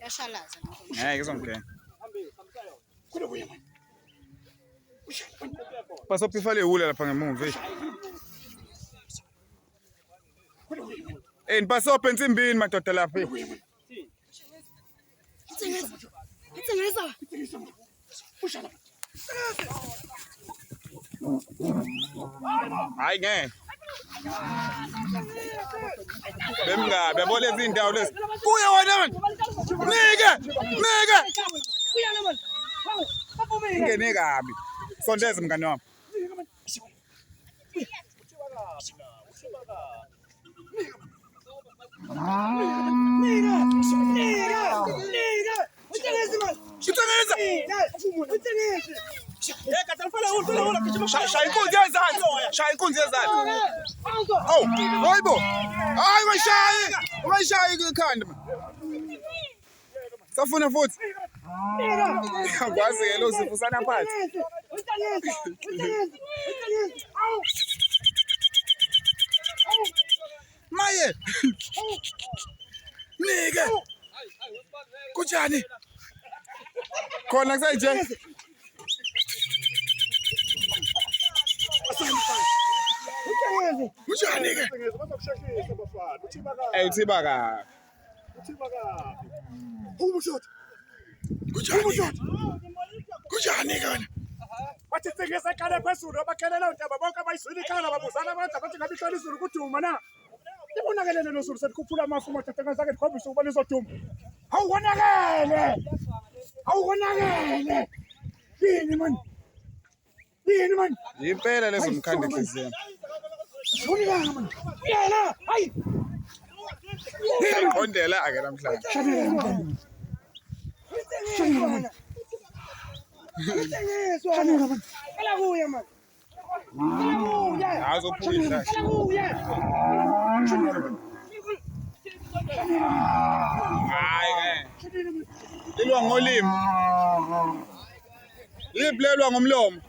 Yashalaza. Ngeke izongena. Basophifa lehule lapha ngemuva. Nipasophe insimbini madoda lapha. Hayi ngeke. Bemngabe yabona lezi indawo lezi. Kuya wena manje. Nika. Ingene kabi. Sondeza mngani wami. Shaya inkunzi yezandla. Hawu, hayibo. Hayi ungashayi ikhanda. Safuna futhi. Akwazi ke lo sifusana phansi. Maye. Nika. Kunjani? Khona kusayije. Kunjani ke? Uthiba ka. Kunjani kana? Wathi singese ekhale phezulu abakhelela untaba bonke abayiswini ikhala babuzana abantu abathi ngabe ihlala izulu kuduma na. Ibonakelele nosulu selikhuphula amafumo tathenga sakhe likhombisa ukuba lizoduma. Awubonakele. Yini man? Impela lezo mkhande inhliziyo. Unilanga man. Yela, hayi. Ondela ake namhlanje. Azophula. Hayi ke. Lilwa ngolimi. Liblelwa ngomlomo.